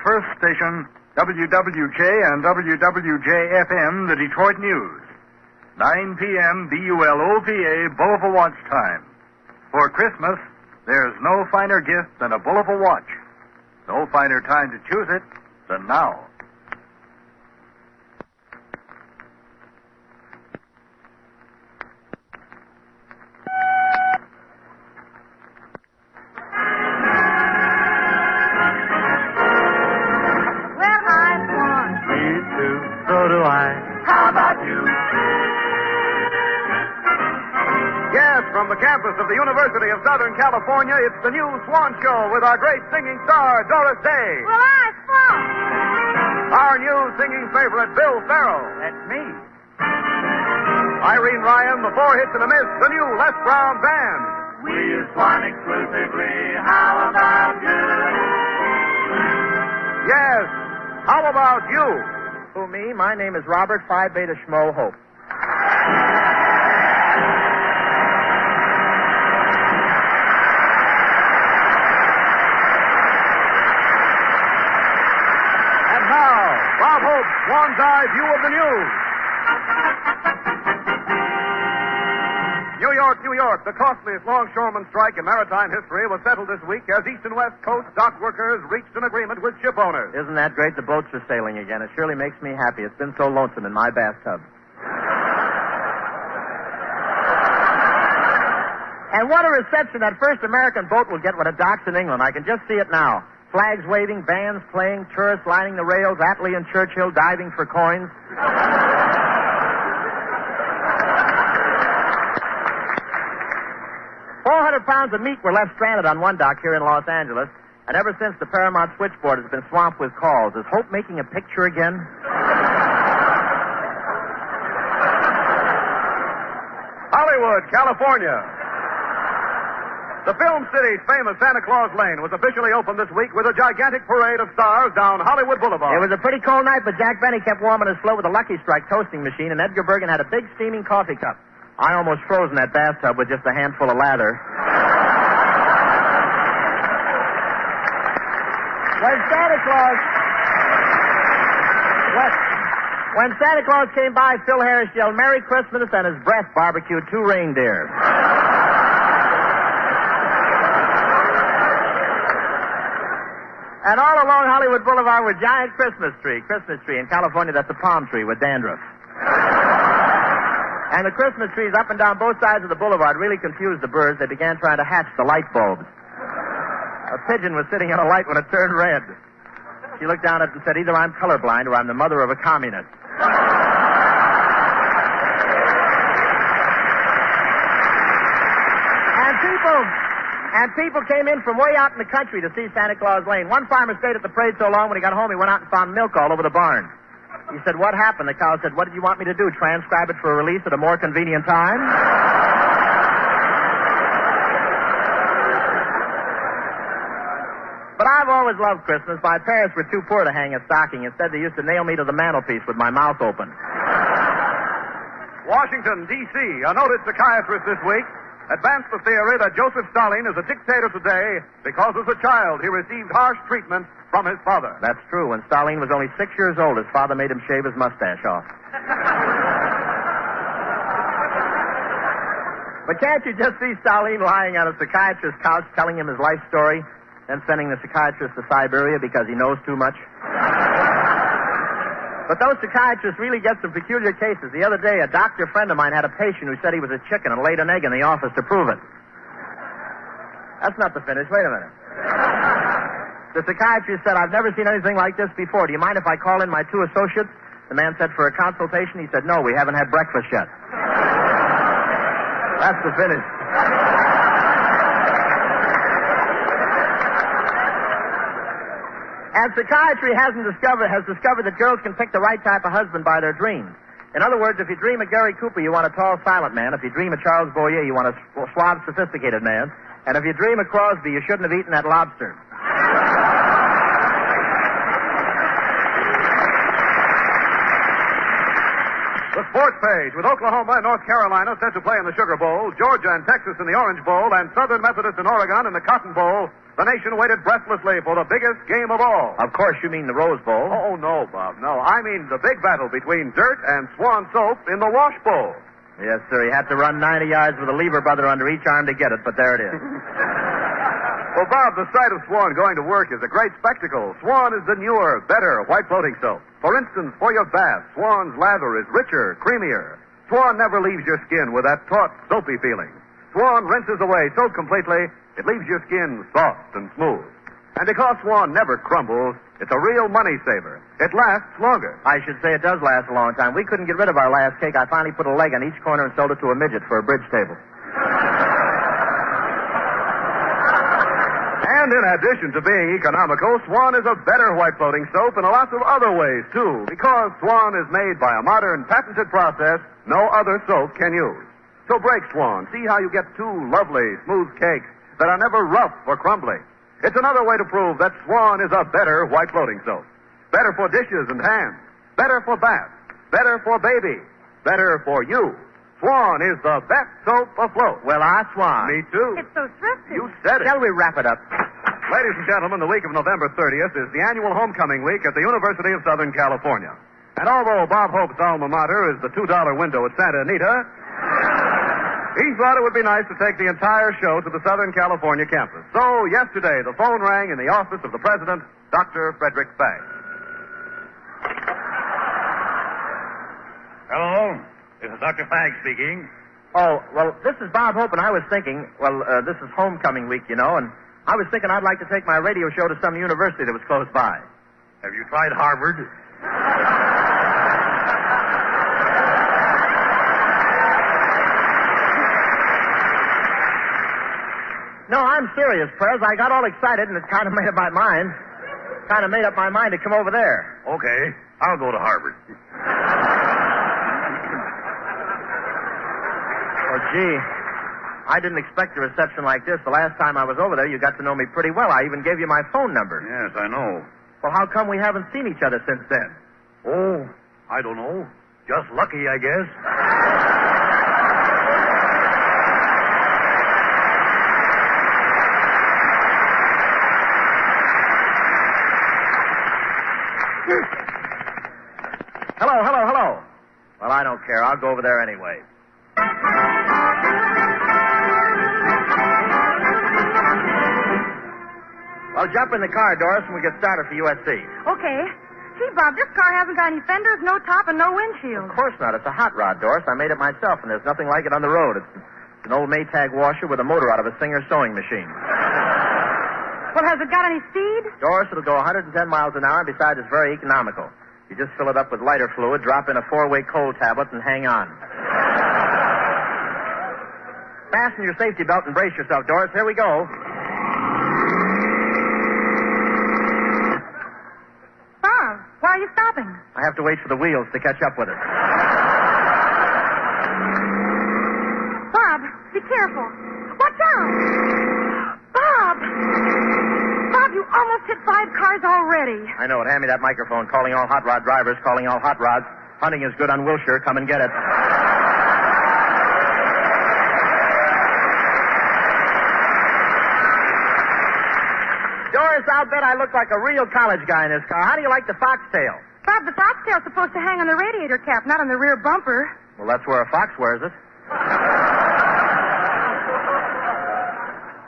first station, WWJ and WWJ-FM, the Detroit News. 9 p.m. BULOPA, Bulova Watch time. For Christmas, there's no finer gift than a Bulova watch. No finer time to choose it than now. From the campus of the University of Southern California, it's the new Swan Show with our great singing star, Doris Day. Well, I swan. Our new singing favorite, Bill Farrell. That's me. Irene Ryan, the Four Hits and a Miss, the new Les Brown Band. We use Swan exclusively. How about you? Yes. How about you? Who, me? My name is Robert Phi Beta Schmo Hope. Bob Hope, Swan's Eye View of the News. New York, the costliest longshoreman strike in maritime history was settled this week as East and West Coast dock workers reached an agreement with ship owners. Isn't that great? The boats are sailing again. It surely makes me happy. It's been so lonesome in my bathtub. And what a reception that first American boat will get when it docks in England. I can just see it now. Flags waving, bands playing, tourists lining the rails, Attlee and Churchill diving for coins. 400 pounds of meat were left stranded on one dock here in Los Angeles, and ever since the Paramount switchboard has been swamped with calls. Is Hope making a picture again? Hollywood, California. The Film City's famous Santa Claus Lane was officially opened this week with a gigantic parade of stars down Hollywood Boulevard. It was a pretty cold night, but Jack Benny kept warming his float with a Lucky Strike toasting machine, and Edgar Bergen had a big steaming coffee cup. I almost froze in that bathtub with just a handful of lather. When Santa Claus came by, Phil Harris yelled Merry Christmas, and his breath barbecued 2 reindeer. And all along Hollywood Boulevard were giant Christmas tree. In California, that's a palm tree with dandruff. And the Christmas trees up and down both sides of the boulevard really confused the birds. They began trying to hatch the light bulbs. A pigeon was sitting on a light when it turned red. She looked down at it and said, either I'm colorblind or I'm the mother of a communist. And people came in from way out in the country to see Santa Claus Lane. One farmer stayed at the parade so long when he got home he went out and found milk all over the barn. He said, what happened? The cow said, what did you want me to do, transcribe it for release at a more convenient time? But I've always loved Christmas. My parents were too poor to hang a stocking. Instead, they used to nail me to the mantelpiece with my mouth open. Washington, D.C., a noted psychiatrist this week advanced the theory that Joseph Stalin is a dictator today because as a child he received harsh treatment from his father. That's true. When Stalin was only 6 years old, his father made him shave his mustache off. But can't you just see Stalin lying on a psychiatrist's couch telling him his life story, then sending the psychiatrist to Siberia because he knows too much? But those psychiatrists really get some peculiar cases. The other day, a doctor friend of mine had a patient who said he was a chicken and laid an egg in the office to prove it. That's not the finish. Wait a minute. The psychiatrist said, I've never seen anything like this before. Do you mind if I call in my 2 associates? The man said, for a consultation? He said, no, we haven't had breakfast yet. That's the finish. And psychiatry has discovered that girls can pick the right type of husband by their dreams. In other words, if you dream of Gary Cooper, you want a tall, silent man. If you dream of Charles Boyer, you want a suave, sophisticated man. And if you dream of Crosby, you shouldn't have eaten that lobster. The sports page with Oklahoma and North Carolina set to play in the Sugar Bowl, Georgia and Texas in the Orange Bowl, and Southern Methodist and Oregon in the Cotton Bowl, the nation waited breathlessly for the biggest game of all. Of course, you mean the Rose Bowl. Oh, no, Bob, no. I mean the big battle between Dirt and Swan Soap in the Wash Bowl. Yes, sir. He had to run 90 yards with a Lever brother under each arm to get it, but there it is. Well, Bob, the sight of Swan going to work is a great spectacle. Swan is the newer, better white floating soap. For instance, for your bath, Swan's lather is richer, creamier. Swan never leaves your skin with that taut, soapy feeling. Swan rinses away so completely, it leaves your skin soft and smooth. And because Swan never crumbles, it's a real money saver. It lasts longer. I should say it does last a long time. We couldn't get rid of our last cake. I finally put a leg on each corner and sold it to a midget for a bridge table. And in addition to being economical, Swan is a better white floating soap in a lot of other ways, too. Because Swan is made by a modern, patented process no other soap can use. So break Swan. See how you get two lovely, smooth cakes that are never rough or crumbly. It's another way to prove that Swan is a better white floating soap. Better for dishes and hands. Better for baths. Better for baby. Better for you. Swan is the best soap afloat. Well, I Swan. Me too. It's so thrifty. You said it. Shall we wrap it up? Ladies and gentlemen, the week of November 30th is the annual homecoming week at the University of Southern California. And although Bob Hope's alma mater is the $2 window at Santa Anita, he thought it would be nice to take the entire show to the Southern California campus. So yesterday, the phone rang in the office of the president, Dr. Frederick Baggs. Hello, this is Dr. Fagg speaking. Oh, well, this is Bob Hope, and I was thinking, this is homecoming week, you know, and I was thinking I'd like to take my radio show to some university that was close by. Have you tried Harvard? No, I'm serious, Prez. I got all excited, and it kind of made up my mind. Kind of made up my mind to come over there. Okay, I'll go to Harvard. Oh, gee. I didn't expect a reception like this. The last time I was over there, you got to know me pretty well. I even gave you my phone number. Yes, I know. Well, how come we haven't seen each other since then? Oh, I don't know. Just lucky, I guess. Hello. Well, I don't care. I'll go over there anyway. Well, jump in the car, Doris, and we get started for USC. Okay. Gee, Bob, this car hasn't got any fenders, no top, and no windshield. Of course not. It's a hot rod, Doris. I made it myself, and there's nothing like it on the road. It's an old Maytag washer with a motor out of a Singer sewing machine. Well, has it got any speed? Doris, it'll go 110 miles an hour, and besides, it's very economical. You just fill it up with lighter fluid, drop in a 4-way coal tablet, and hang on. Fasten your safety belt and brace yourself, Doris. Here we go. Bob, why are you stopping? I have to wait for the wheels to catch up with it. Bob, be careful. Watch out! Bob! Bob, you almost hit 5 cars already. I know it. Hand me that microphone. Calling all hot rod drivers, calling all hot rods. Hunting is good on Wilshire. Come and get it. Doris, I'll bet I look like a real college guy in this car. How do you like the foxtail? Bob, the foxtail's supposed to hang on the radiator cap, not on the rear bumper. Well, that's where a fox wears it.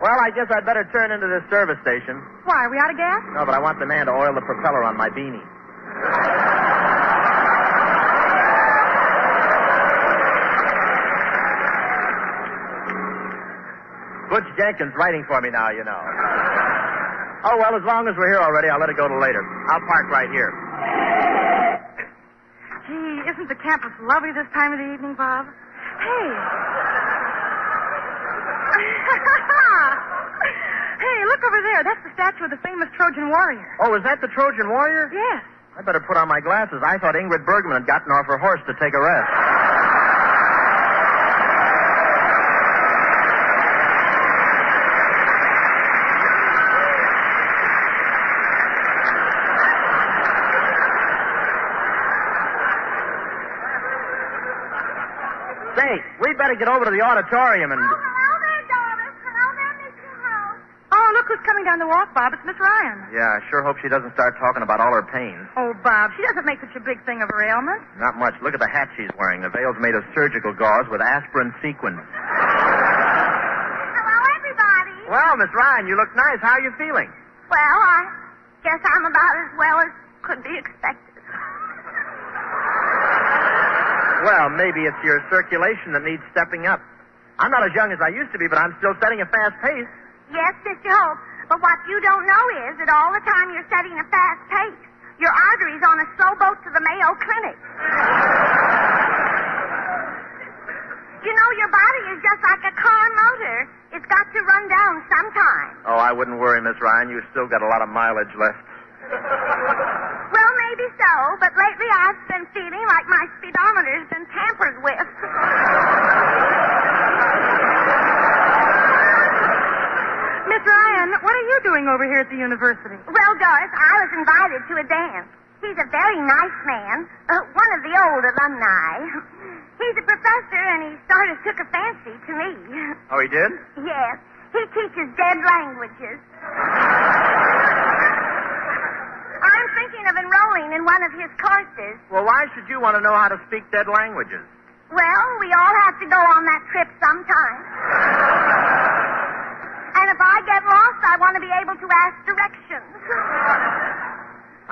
Well, I guess I'd better turn into this service station. Why, are we out of gas? No, but I want the man to oil the propeller on my beanie. Butch Jenkins writing for me now, you know. Oh, well, as long as we're here already, I'll let it go till later. I'll park right here. Gee, isn't the campus lovely this time of the evening, Bob? Hey. Hey, look over there. That's the statue of the famous Trojan warrior. Oh, is that the Trojan warrior? Yes. I better put on my glasses. I thought Ingrid Bergman had gotten off her horse to take a rest. Hey, we'd better get over to the auditorium and... Oh, hello there, Doris. Hello there, Miss Monroe. Oh, look who's coming down the walk, Bob. It's Miss Ryan. Yeah, I sure hope she doesn't start talking about all her pains. Oh, Bob, she doesn't make such a big thing of her ailment. Not much. Look at the hat she's wearing. The veil's made of surgical gauze with aspirin sequins. Hello, everybody. Well, Miss Ryan, you look nice. How are you feeling? Well, I guess I'm about as well as could be expected. Well, maybe it's your circulation that needs stepping up. I'm not as young as I used to be, but I'm still setting a fast pace. Yes, Mr. Hope, but what you don't know is that all the time you're setting a fast pace, your artery's on a slow boat to the Mayo Clinic. You know, your body is just like a car motor. It's got to run down sometime. Oh, I wouldn't worry, Miss Ryan. You've still got a lot of mileage left. Well, maybe so, but lately I've been feeling like my speedometer's been tampered with. Miss Ryan, what are you doing over here at the university? Well, Doris, I was invited to a dance. He's a very nice man, one of the old alumni. He's a professor, and he sort of took a fancy to me. Oh, he did? Yes, he teaches dead languages. I'm thinking of enrolling in one of his courses. Well, why should you want to know how to speak dead languages? Well, we all have to go on that trip sometime. And if I get lost, I want to be able to ask directions.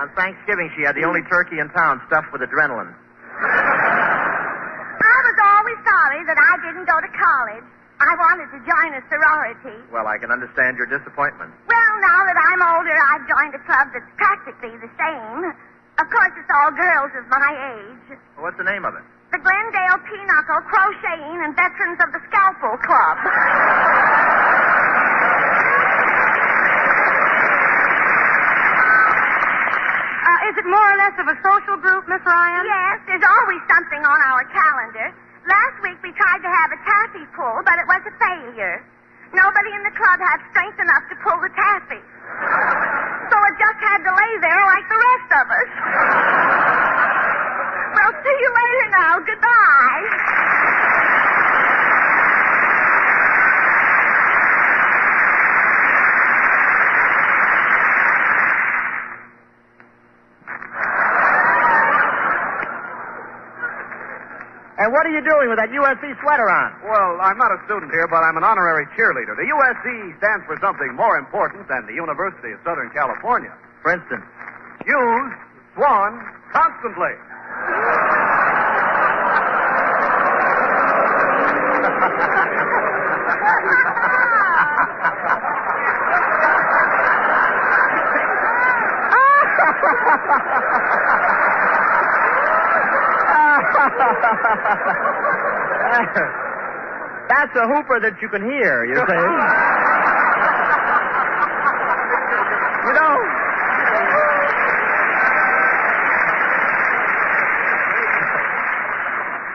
On Thanksgiving, she had the only turkey in town stuffed with adrenaline. I was always sorry that I didn't go to college. I wanted to join a sorority. Well, I can understand your disappointment. Well, now that I'm older, I've joined a club that's practically the same. Of course, it's all girls of my age. Well, what's the name of it? The Glendale Pinochle Crocheting and Veterans of the Scalpel Club. Is it more or less of a social group, Miss Ryan? Yes, there's always something on our calendar. Last week we tried to have a taffy pull, but it was a failure. Nobody in the club had strength enough to pull the taffy. So it just had to lay there like the rest of us. Well, see you later now. Goodbye. And what are you doing with that USC sweater on? Well, I'm not a student here, but I'm an honorary cheerleader. The USC stands for something more important than the University of Southern California. For instance? Use Swan constantly. That's a hooper that you can hear, you see. You know...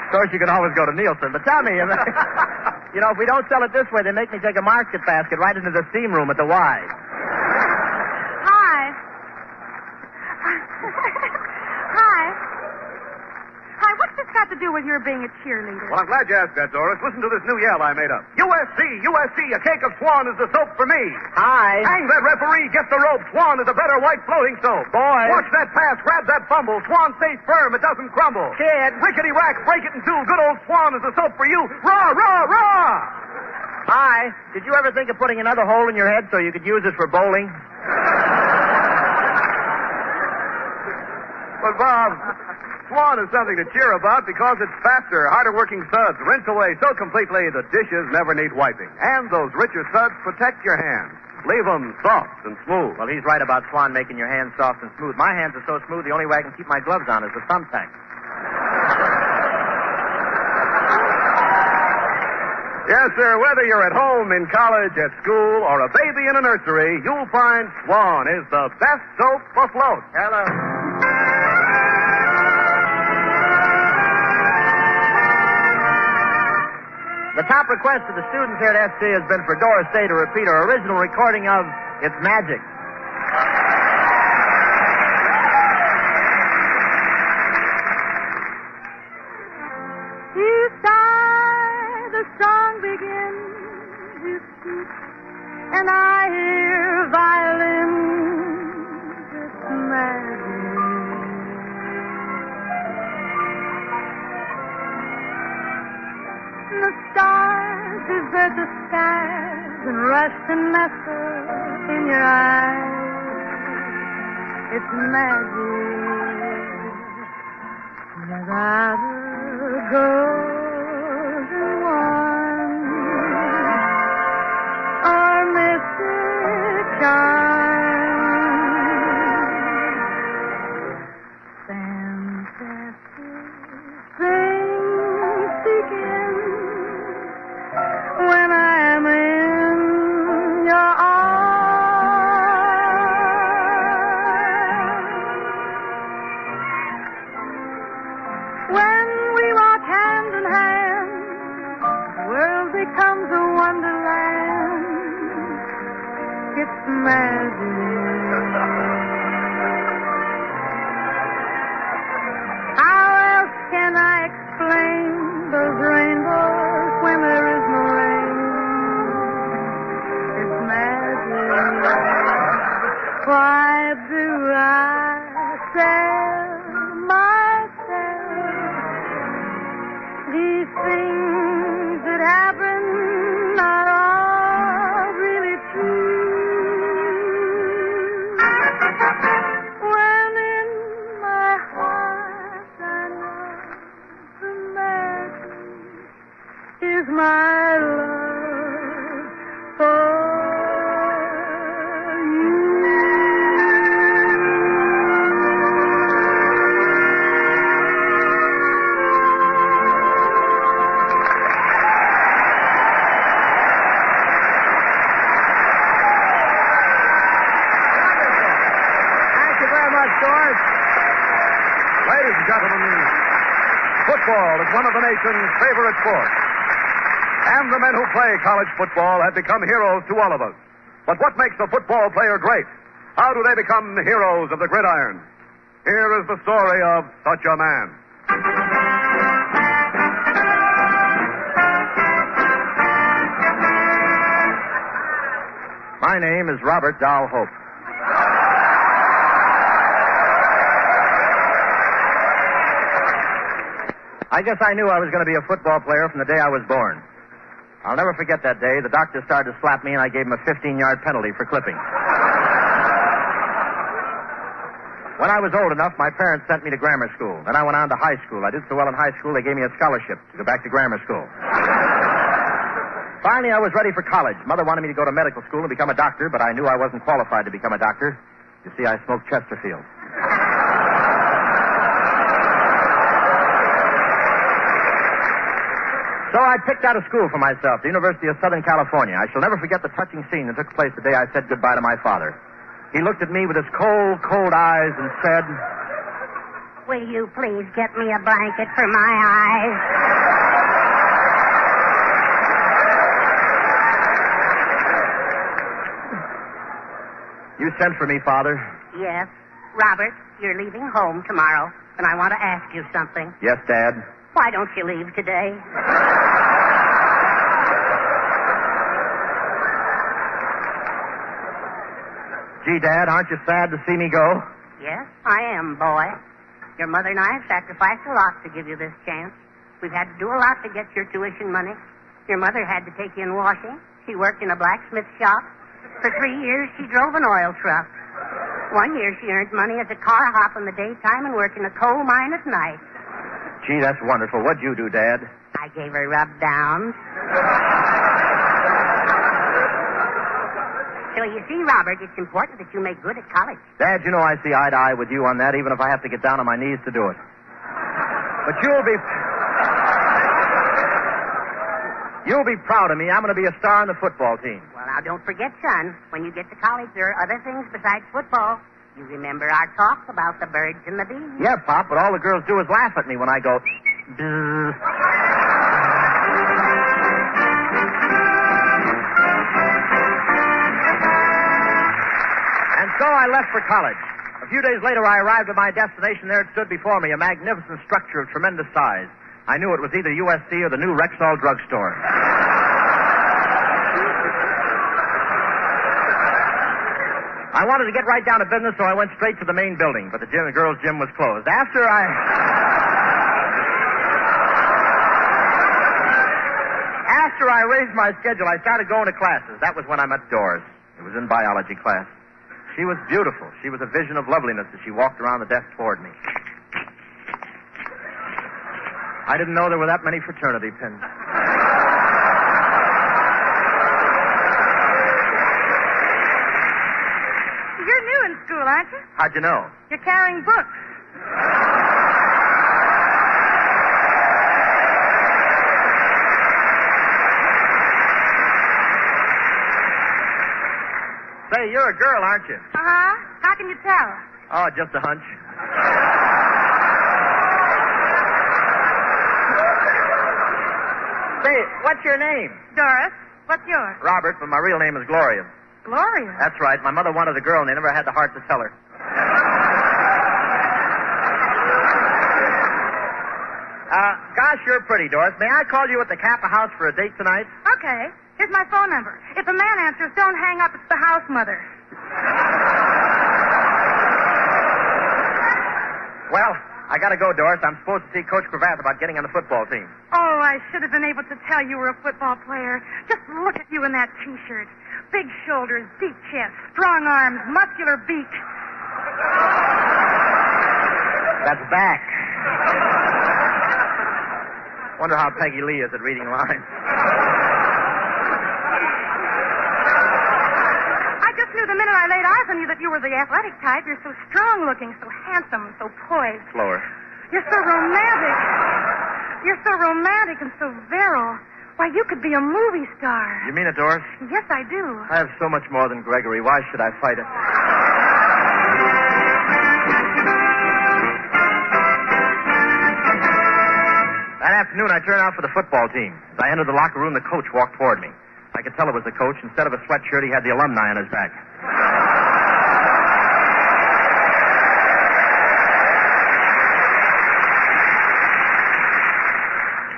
Of course, you can always go to Nielsen, but tell me, you know, if we don't sell it this way, they make me take a market basket right into the steam room at the Y. Hi. Hi. Hi, what's this got to do with your being a cheerleader? Well, I'm glad you asked that, Doris. Listen to this new yell I made up. USC, USC, a cake of Swan is the soap for me. Hi. Hang that referee, get the rope. Swan is a better white floating soap. Boy. Watch that pass, grab that fumble. Swan stays firm, it doesn't crumble. Kid. Rickety rack, break it in two. Good old Swan is the soap for you. Rah, rah, rah! Hi. Did you ever think of putting another hole in your head so you could use it for bowling? But, Bob, Swan is something to cheer about because it's faster, harder-working suds rinse away so completely the dishes never need wiping. And those richer suds protect your hands. Leave them soft and smooth. Well, he's right about Swan making your hands soft and smooth. My hands are so smooth, the only way I can keep my gloves on is with thumbtacks. Yes, sir, whether you're at home, in college, at school, or a baby in a nursery, you'll find Swan is the best soap afloat. Hello. The top request of the students here at SC has been for Doris Day to repeat her original recording of It's Magic. You start and I hear violins. It's magic. The stars desert the skies and rest and nestle in your eyes. It's magic. Without a golden one or mystic charm, fantastic things begin when I am in your arms. When we walk hand in hand, the world becomes a wonderland. It's magic. How else can I explain those rainbows when there is no rain? It's magic. Why do I tell myself these things that happen are all really true? When in my heart I know the magic is my love for you. Thank you very much, George. Ladies and gentlemen, football is one of the nation's favorite sports. And the men who play college football have become heroes to all of us. But what makes a football player great? How do they become the heroes of the gridiron? Here is the story of such a man. My name is Robert Dow Hope. I guess I knew I was going to be a football player from the day I was born. I'll never forget that day. The doctor started to slap me, and I gave him a 15-yard penalty for clipping. When I was old enough, my parents sent me to grammar school. Then I went on to high school. I did so well in high school, they gave me a scholarship to go back to grammar school. Finally, I was ready for college. Mother wanted me to go to medical school and become a doctor, but I knew I wasn't qualified to become a doctor. You see, I smoked Chesterfield. So I picked out a school for myself, the University of Southern California. I shall never forget the touching scene that took place the day I said goodbye to my father. He looked at me with his cold, cold eyes and said, Will you please get me a blanket for my eyes? You sent for me, Father? Yes. Robert, you're leaving home tomorrow, and I want to ask you something. Yes, Dad. Why don't you leave today? Gee, Dad, aren't you sad to see me go? Yes, I am, boy. Your mother and I have sacrificed a lot to give you this chance. We've had to do a lot to get your tuition money. Your mother had to take you in washing. She worked in a blacksmith shop. For 3 years, she drove an oil truck. 1 year, she earned money as a car hop in the daytime and worked in a coal mine at night. Gee, that's wonderful. What'd you do, Dad? I gave her rub-downs. So you see, Robert, it's important that you make good at college. Dad, you know I see eye to eye with you on that, even if I have to get down on my knees to do it. But you'll be proud of me. I'm going to be a star on the football team. Well, now, don't forget, son, when you get to college, there are other things besides football. You remember our talk about the birds and the bees? Yeah, Pop, but all the girls do is laugh at me when I go... Bzz. And so I left for college. A few days later, I arrived at my destination. There it stood before me, a magnificent structure of tremendous size. I knew it was either USC or the new Rexall drugstore. I wanted to get right down to business, so I went straight to the main building, but the girls' gym was closed. After I arranged my schedule, I started going to classes. That was when I met Doris. It was in biology class. She was beautiful. She was a vision of loveliness as she walked around the desk toward me. I didn't know there were that many fraternity pins. You're new in school, aren't you? How'd you know? You're carrying books. Say, you're a girl, aren't you? Uh-huh. How can you tell? Oh, just a hunch. Say, what's your name? Doris. What's yours? Robert, but my real name is Gloria. Gloria. That's right. My mother wanted a girl, and they never had the heart to tell her. Gosh, you're pretty, Doris. May I call you at the Kappa House for a date tonight? Okay. Here's my phone number. If a man answers, don't hang up. It's the house mother. Well, I gotta go, Doris. I'm supposed to see Coach Cravath about getting on the football team. Oh, I should have been able to tell you were a football player. Just look at you in that T-shirt. Big shoulders, deep chest, strong arms, muscular beak. That's back. Wonder how Peggy Lee is at reading lines. I just knew the minute I laid eyes on you that you were the athletic type. You're so strong-looking, so handsome, so poised. Slower. You're so romantic. You're so romantic and so virile. Why, you could be a movie star. You mean it, Doris? Yes, I do. I have so much more than Gregory. Why should I fight it? That afternoon, I turned out for the football team. As I entered the locker room, the coach walked toward me. I could tell it was the coach. Instead of a sweatshirt, he had the alumni on his back.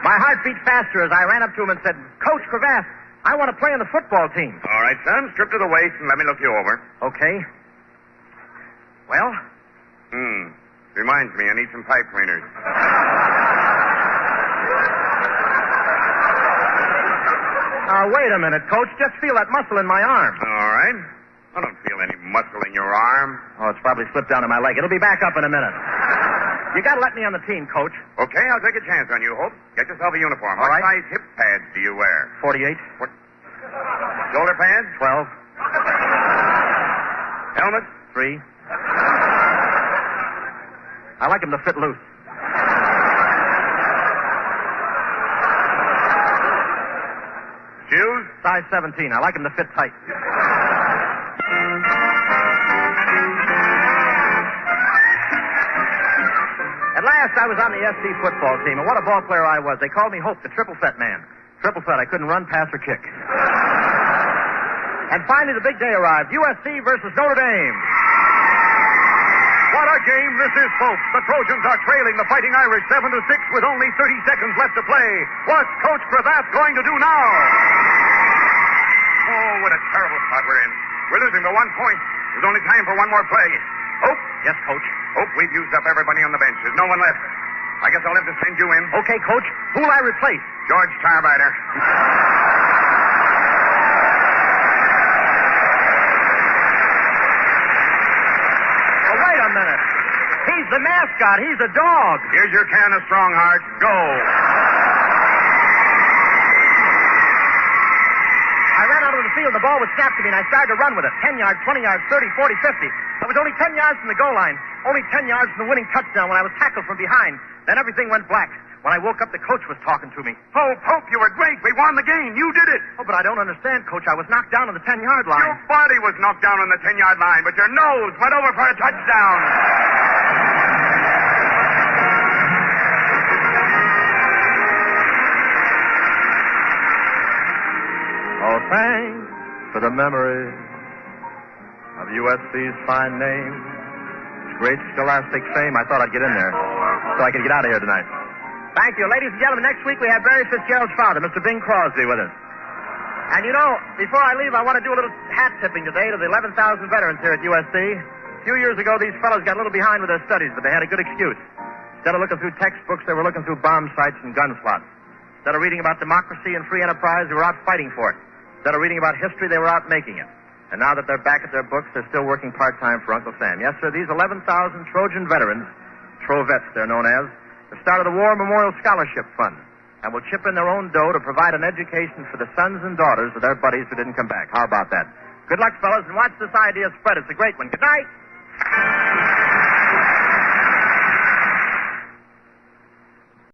My heart beat faster as I ran up to him and said, Coach Cravath, I want to play on the football team. All right, son. Strip to the waist and let me look you over. Okay. Well? Reminds me, I need some pipe cleaners. Wait a minute, Coach. Just feel that muscle in my arm. All right. I don't feel any muscle in your arm. Oh, it's probably slipped down to my leg. It'll be back up in a minute. You got to let me on the team, Coach. Okay, I'll take a chance on you, Hope. Get yourself a uniform. All right. What size hip pads do you wear? 48. What? Shoulder pads? 12. Helmet? 3. I like them to fit loose. Shoes? Size 17. I like them to fit tight. At last, I was on the SC football team, and what a ball player I was. They called me Hope, the triple threat man. Triple threat. I couldn't run, pass, or kick. And finally, the big day arrived. USC versus Notre Dame. What a game this is, folks. The Trojans are trailing the Fighting Irish 7-6 with only 30 seconds left to play. What's Coach Cravath going to do now? Oh, what a terrible spot we're in. We're losing by 1 point. There's only time for one more play. Hope? Yes, Coach. Hope, we've used up everybody on the bench. There's no one left. I guess I'll have to send you in. Okay, Coach. Who'll I replace? George Tarbider. Oh, wait a minute. He's the mascot. He's a dog. Here's your can of Strong Heart. Go. I ran out of the field. The ball was snapped to me, and I started to run with it. 10 yards, 20 yards, 30, 40, 50. I was only 10 yards from the goal line. Only 10 yards from the winning touchdown when I was tackled from behind. Then everything went black. When I woke up, the coach was talking to me. Hope, you were great. We won the game. You did it. Oh, but I don't understand, Coach. I was knocked down on the 10-yard line. Your body was knocked down on the 10-yard line, but your nose went over for a touchdown. Oh, thanks for the memory of USC's fine name. It's great scholastic fame. I thought I'd get in there so I could get out of here tonight. Thank you. Ladies and gentlemen, next week we have Barry Fitzgerald's father, Mr. Bing Crosby, with us. And you know, before I leave, I want to do a little hat tipping today to the 11,000 veterans here at USC. A few years ago, these fellows got a little behind with their studies, but they had a good excuse. Instead of looking through textbooks, they were looking through bomb sites and gun slots. Instead of reading about democracy and free enterprise, they were out fighting for it. Instead of reading about history, they were out making it. And now that they're back at their books, they're still working part-time for Uncle Sam. Yes, sir, these 11,000 Trojan veterans, Trovets they're known as, have started a War Memorial Scholarship Fund and will chip in their own dough to provide an education for the sons and daughters of their buddies who didn't come back. How about that? Good luck, fellas, and watch this idea spread. It's a great one. Good night.